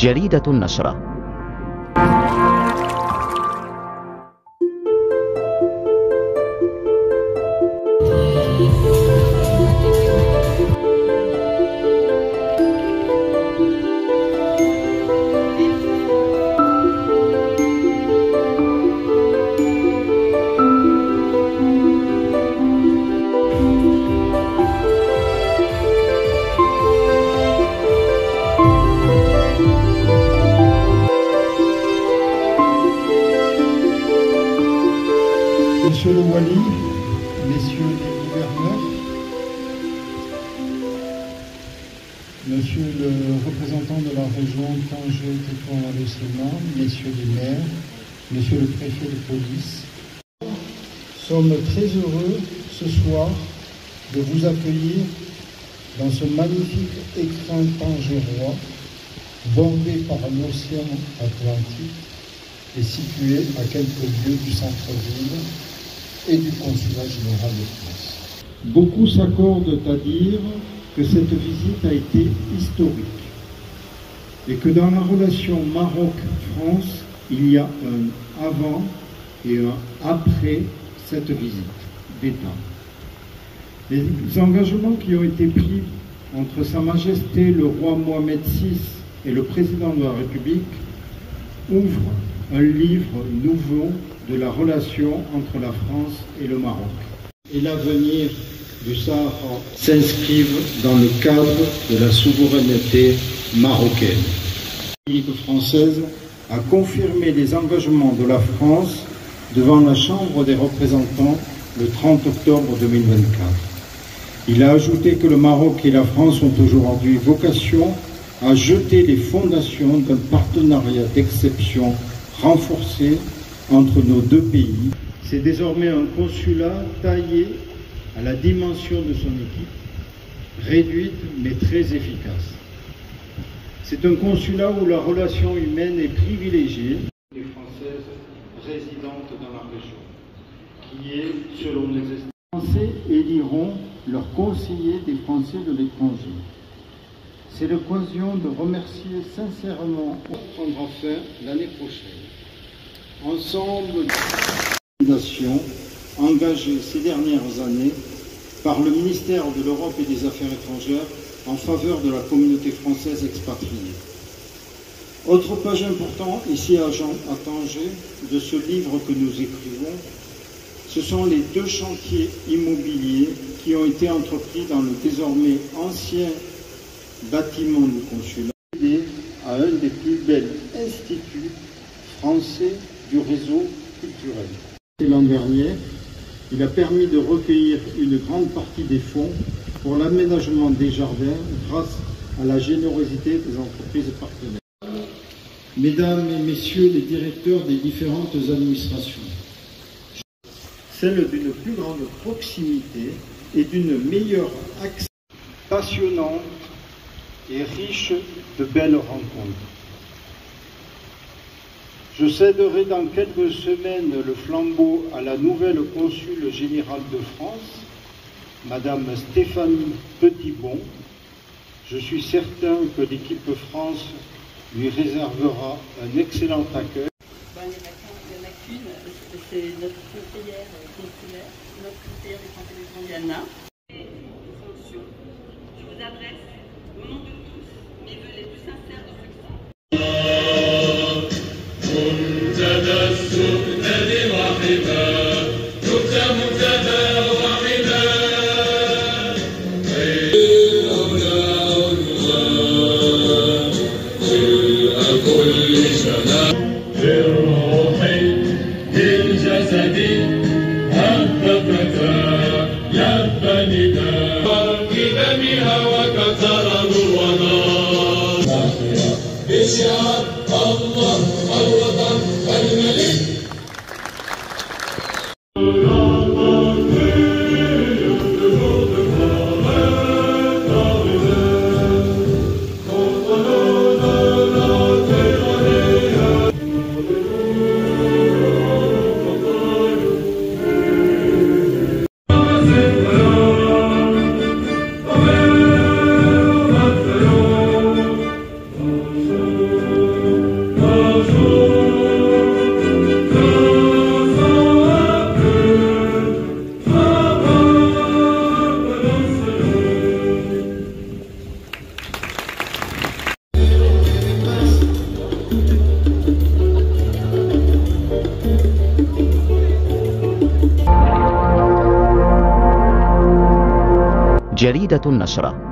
جريدة النشرة. Monsieur le Wali, messieurs les gouverneurs, monsieur le représentant de la région Tanger-Tétouan-Wallon-Sénan, messieurs les maires, monsieur le préfet de police, nous sommes très heureux ce soir de vous accueillir dans ce magnifique écrin tangérois bordé par l'océan Atlantique et situé à quelques lieues du centre-ville et du consulat général de France. Beaucoup s'accordent à dire que cette visite a été historique et que dans la relation Maroc-France, il y a un avant et un après cette visite d'État. Les engagements qui ont été pris entre Sa Majesté le roi Mohamed VI et le président de la République ouvrent un livre nouveau de la relation entre la France et le Maroc. Et l'avenir du Sahara s'inscrivent dans le cadre de la souveraineté marocaine. La République française a confirmé les engagements de la France devant la Chambre des représentants le 30 octobre 2024. Il a ajouté que le Maroc et la France ont aujourd'hui vocation à jeter les fondations d'un partenariat d'exception renforcé entre nos deux pays. C'est désormais un consulat taillé à la dimension de son équipe, réduite mais très efficace. C'est un consulat où la relation humaine est privilégiée. Les Françaises résidentes dans la région, qui est, selon les estimations, les Français éliront leurs conseillers des Français de l'étranger. C'est l'occasion de remercier sincèrement prendra fin l'année prochaine. Ensemble, l'organisation engagée ces dernières années par le ministère de l'Europe et des Affaires étrangères en faveur de la communauté française expatriée. Autre page importante ici à Tanger de ce livre que nous écrivons, ce sont les 2 chantiers immobiliers qui ont été entrepris dans le désormais ancien bâtiment du consulat, aidé à un des plus bels instituts français du réseau culturel. L'an dernier, il a permis de recueillir une grande partie des fonds pour l'aménagement des jardins grâce à la générosité des entreprises partenaires. Mesdames et messieurs les directeurs des différentes administrations, celle d'une plus grande proximité et d'une meilleure accès passionnante et riche de belles rencontres. Je céderai dans quelques semaines le flambeau à la nouvelle consul générale de France, Madame Stéphanie Petitbon. Je suis certain que l'équipe France lui réservera un excellent accueil. Il n'y en a qu'une, c'est notre conseillère consulaire, notre conseillère des Français de l'étranger, Anna. Fonction. Je vous adresse, au nom de tous, mes vœux les plus sincères de succès. جريدة النشرة.